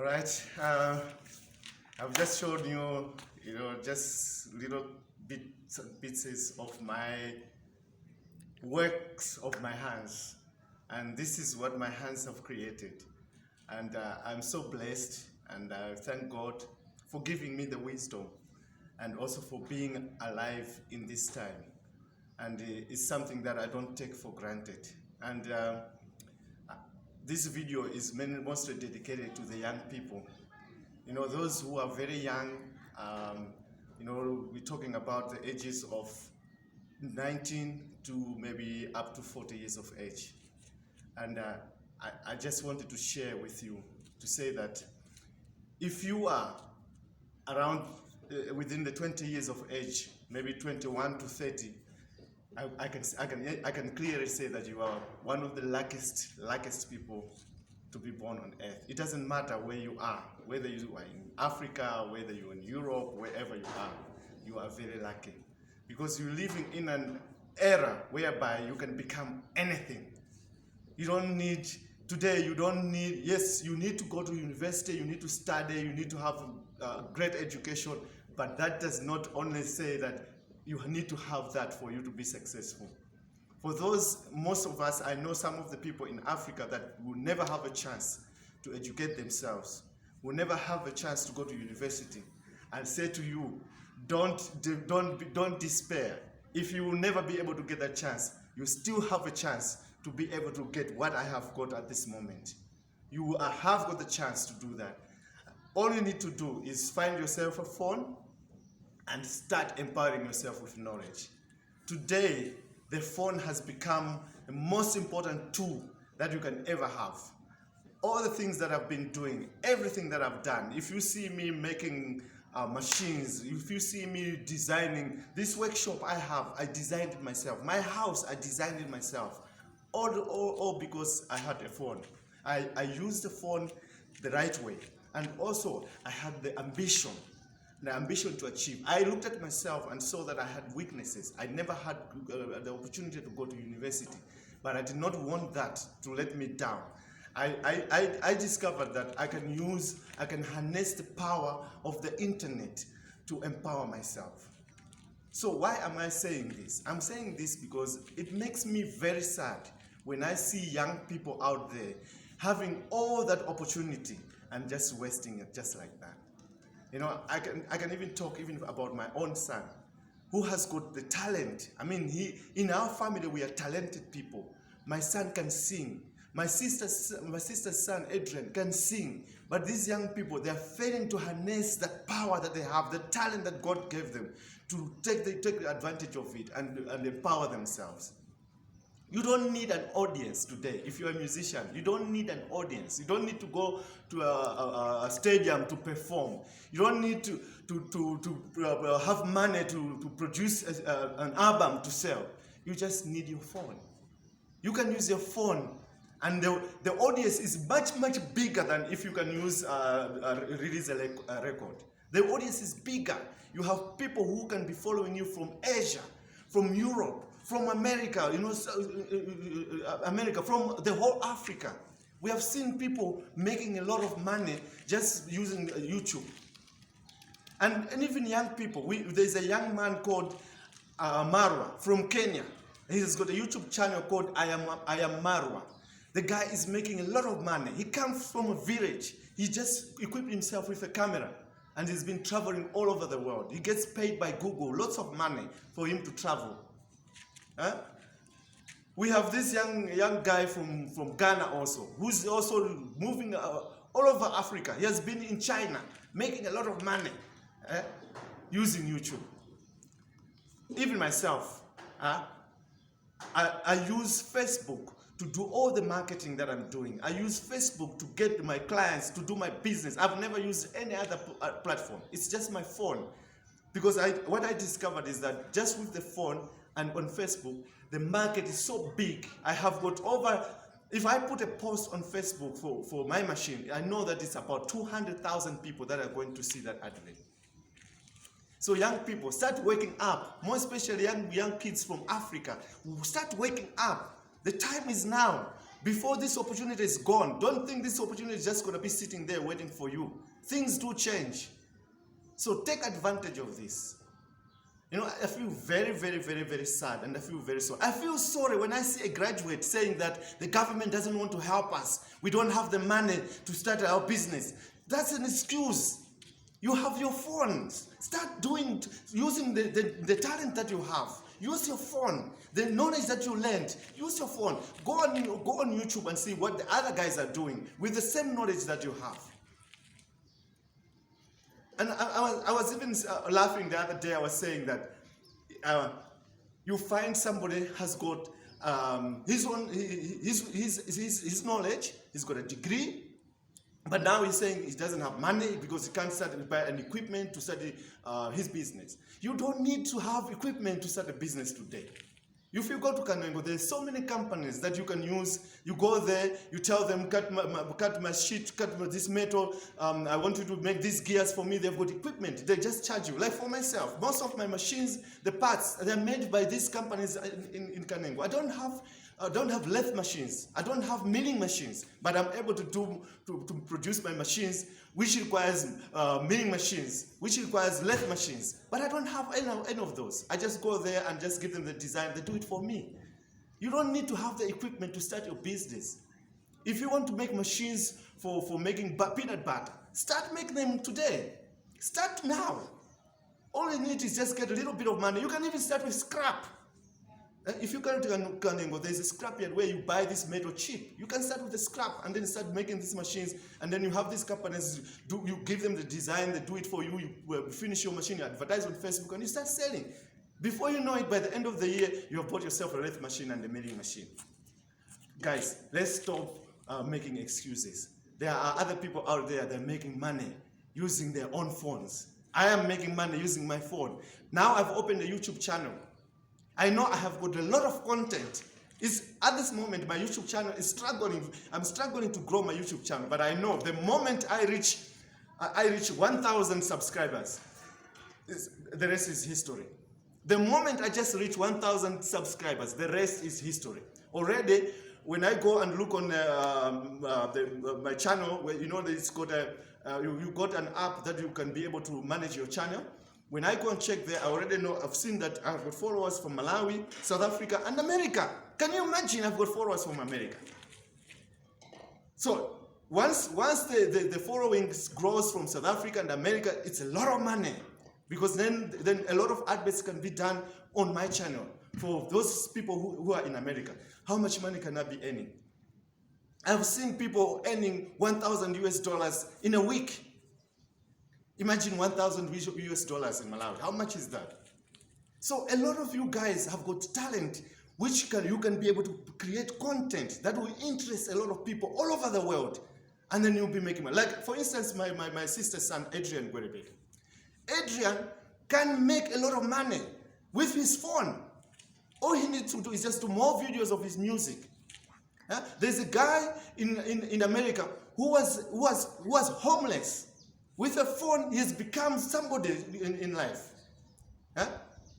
All right. I've just shown you, just little bits and pieces of my works of my hands. And this is what my hands have created. And I'm so blessed, and I thank God for giving me the wisdom and also for being alive in this time. And it's something that I don't take for granted. And this video is mostly dedicated to the young people. Those who are very young, we're talking about the ages of 19 to maybe up to 40 years of age. And I just wanted to share with you to say that if you are around within the 20 years of age, maybe 21 to 30, I can clearly say that you are one of the luckiest people to be born on earth. It doesn't matter where you are, whether you are in Africa, whether you're in Europe, wherever you are very lucky. Because you're living in an era whereby you can become anything. You don't need, today you don't need, yes, you need to go to university, you need to study, you need to have a great education, but that does not only say that you need to have that for you to be successful. For those, most of us, I know some of the people in Africa that will never have a chance to educate themselves, will never have a chance to go to university. I'll say to you, don't despair. If you will never be able to get that chance, you still have a chance to be able to get what I have got at this moment. You have got the chance to do that. All you need to do is find yourself a phone and start empowering yourself with knowledge. Today, the phone has become the most important tool that you can ever have. All the things that I've been doing, everything that I've done, if you see me making machines, if you see me designing, this workshop I designed it myself. My house, I designed it myself. All because I had a phone. I used the phone the right way. And also, I had the ambition to achieve. I looked at myself and saw that I had weaknesses. I never had the opportunity to go to university, but I did not want that to let me down. I discovered that I can harness the power of the internet to empower myself. So why am I saying this? I'm saying this because it makes me very sad when I see young people out there having all that opportunity and just wasting it just like that. I can even talk about my own son, who has got the talent. I mean, in our family we are talented people. My son can sing. My sister's son, Adrian, can sing. But these young people, they are failing to harness that power that they have, the talent that God gave them, to take advantage of it and empower themselves. You don't need an audience today. If you're a musician, you don't need an audience. You don't need to go to a stadium to perform. You don't need to have money to produce an album to sell. You just need your phone. You can use your phone, and the audience is much bigger than if you can release a record. The audience is bigger. You have people who can be following you from Asia, from Europe, from America, America, from the whole Africa. We have seen people making a lot of money just using YouTube. And even young people. There's a young man called Marwa from Kenya. He's got a YouTube channel called I am Marwa. The guy is making a lot of money. He comes from a village. He just equipped himself with a camera, and he's been traveling all over the world. He gets paid by Google, lots of money for him to travel. We have this young guy from Ghana also, who's also moving all over Africa. He has been in China, making a lot of money using YouTube. Even myself, I use Facebook to do all the marketing that I'm doing. I use Facebook to get my clients to do my business. I've never used any other platform. It's just my phone. Because what I discovered is that just with the phone and on Facebook, the market is so big. I have got over, if I put a post on Facebook for my machine, I know that it's about 200,000 people that are going to see that advert. So young people, start waking up, more especially young kids from Africa, start waking up. The time is now. Before this opportunity is gone, don't think this opportunity is just going to be sitting there waiting for you. Things do change. So take advantage of this. You know, I feel very, very, very, very sad, and I feel very sorry. I feel sorry when I see a graduate saying that the government doesn't want to help us. We don't have the money to start our business. That's an excuse. You have your phones. Start using the talent that you have. Use your phone. The knowledge that you learned. Use your phone. Go on YouTube and see what the other guys are doing with the same knowledge that you have. And I was even laughing the other day. I was saying that you find somebody has got his knowledge. He's got a degree, but now he's saying he doesn't have money because he can't start buy an equipment to study his business. You don't need to have equipment to start a business today. If you go to Kanengo, there's so many companies that you can use. You go there, you tell them, cut my sheet, this metal, I want you to make these gears for me. They've got equipment. They just charge you. Like for myself, most of my machines, the parts, they're made by these companies in Kanengo. I don't have lathe machines. I don't have milling machines, but I'm able to produce my machines, which requires milling machines, which requires lathe machines. But I don't have any of those. I just go there and just give them the design. They do it for me. You don't need to have the equipment to start your business. If you want to make machines for making peanut butter, start making them today. Start now. All you need is just get a little bit of money. You can even start with scrap. If you go to Kanengo, there's a scrapyard where you buy this metal cheap. You can start with the scrap and then start making these machines, and then you have these companies, you give them the design, they do it for you, you finish your machine, you advertise on Facebook, and you start selling. Before you know it, by the end of the year, you have bought yourself a lathe machine and a milling machine. Guys, let's stop making excuses. There are other people out there that are making money using their own phones. I am making money using my phone. Now I've opened a YouTube channel. I know I have got a lot of content. At this moment, my YouTube channel is struggling. I'm struggling to grow my YouTube channel, but I know the moment I reach 1,000 subscribers, the rest is history. The moment I just reach 1,000 subscribers, the rest is history. Already, when I go and look on my channel, where you know it's got you got an app that you can be able to manage your channel. When I go and check there, I already know, I've seen that I've got followers from Malawi, South Africa, and America. Can you imagine I've got followers from America? So once the following grows from South Africa and America, it's a lot of money. Because then a lot of adverts can be done on my channel for those people who are in America. How much money can I be earning? I've seen people earning $1,000 in a week. Imagine $1,000 in Malawi. How much is that? So a lot of you guys have got talent which you can be able to create content that will interest a lot of people all over the world. And then you'll be making money. Like, for instance, my sister's son, Adrian Gwerebeke. Adrian can make a lot of money with his phone. All he needs to do is just do more videos of his music. There's a guy in America who was homeless. With a phone, he has become somebody in life.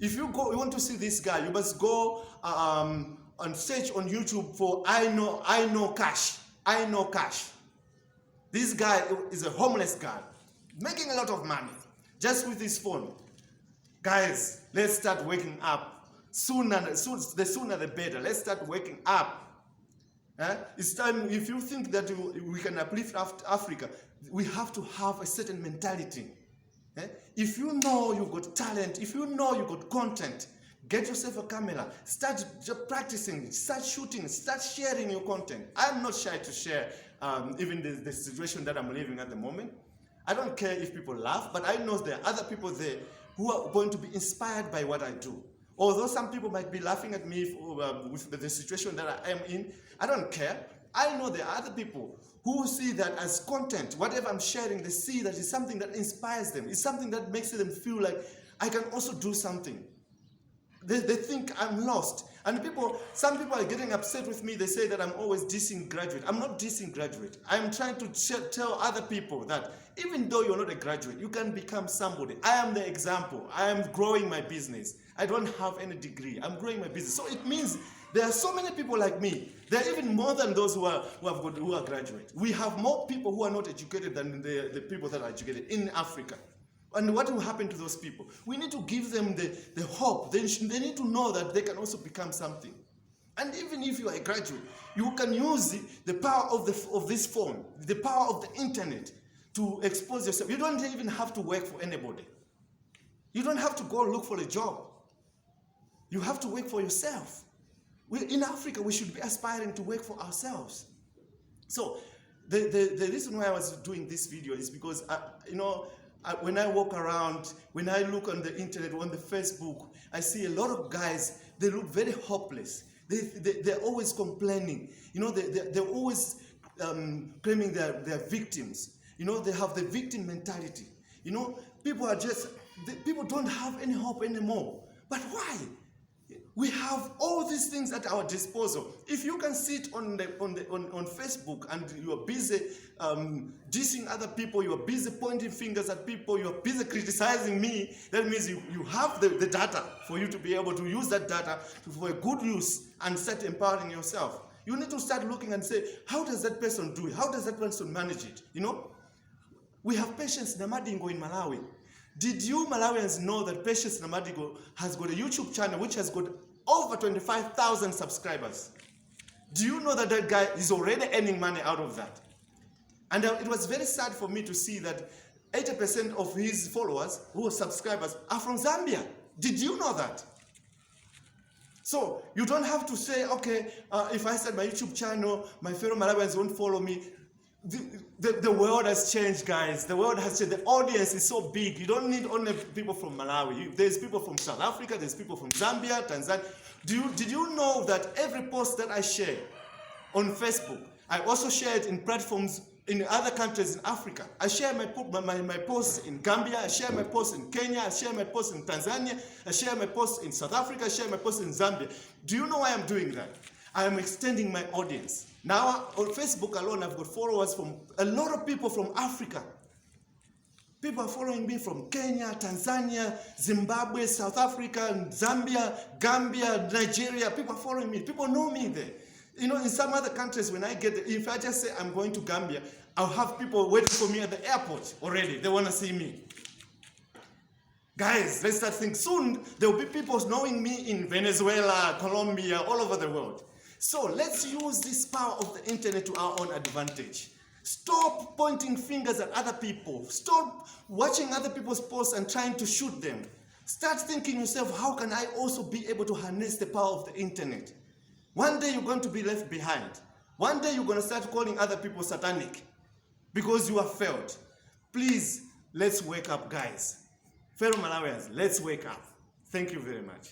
If you want to see this guy, you must go and search on YouTube for I know Cash. I know Cash. This guy is a homeless guy, making a lot of money just with his phone. Guys, let's start waking up. The sooner the better. Let's start waking up. It's time. If you think that we can uplift Africa, we have to have a certain mentality. If you know you've got talent, if you know you've got content, get yourself a camera, start practicing, start shooting, start sharing your content. I'm not shy to share even the situation that I'm living at the moment. I don't care if people laugh, but I know there are other people there who are going to be inspired by what I do. Although some people might be laughing at me with the situation that I am in, I don't care. I know there are other people who see that as content. Whatever I'm sharing, they see that it's something that inspires them. It's something that makes them feel like I can also do something. They think I'm lost. And some people are getting upset with me. They say that I'm always dissing graduate. I'm not dissing graduate. I'm trying to tell other people that even though you're not a graduate, you can become somebody. I am the example. I am growing my business. I don't have any degree. I'm growing my business. So it means there are so many people like me. There are even more than those who are graduate. We have more people who are not educated than the people that are educated in Africa. And what will happen to those people? We need to give them the hope. They need to know that they can also become something. And even if you are a graduate, you can use the power of this phone, the power of the internet to expose yourself. You don't even have to work for anybody. You don't have to go look for a job. You have to work for yourself. In Africa, we should be aspiring to work for ourselves. So the reason why I was doing this video is because, when I walk around, when I look on the internet, on the Facebook, I see a lot of guys, they look very hopeless. They're always complaining. They're always claiming they're victims. They have the victim mentality. People don't have any hope anymore. But why? We have all these things at our disposal. If you can sit on Facebook and you are busy dissing other people, you are busy pointing fingers at people, you are busy criticizing me, that means you have the data for you to be able to use that data for a good use and start empowering yourself. You need to start looking and say, how does that person do it? How does that person manage it? We have Patience Namadingo in Malawi. Did you Malawians know that Patience Namadingo has got a YouTube channel which has got over 25,000 subscribers? Do you know that that guy is already earning money out of that? And it was very sad for me to see that 80% of his followers, who are subscribers, are from Zambia. Did you know that? So you don't have to say, okay, if I start my YouTube channel, my fellow Malawians won't follow me. The world has changed, guys. The world has changed. The audience is so big. You don't need only people from Malawi. There's people from South Africa. There's people from Zambia, Tanzania. Did you know that every post that I share on Facebook, I also share it in platforms in other countries in Africa. I share my posts in Gambia. I share my posts in Kenya. I share my posts in Tanzania. I share my posts in South Africa. I share my posts in Zambia. Do you know why I'm doing that? I am extending my audience. Now, on Facebook alone, I've got followers from a lot of people from Africa. People are following me from Kenya, Tanzania, Zimbabwe, South Africa, Zambia, Gambia, Nigeria. People are following me. People know me there. In some other countries, when I get there, if I just say I'm going to Gambia, I'll have people waiting for me at the airport already. They want to see me. Guys, let's start thinking. Soon, there will be people knowing me in Venezuela, Colombia, all over the world. So let's use this power of the internet to our own advantage. Stop pointing fingers at other people. Stop watching other people's posts and trying to shoot them. Start thinking yourself, how can I also be able to harness the power of the internet? One day you're going to be left behind. One day you're going to start calling other people satanic because you have failed. Please, let's wake up, guys. Fellow Malawians, let's wake up. Thank you very much.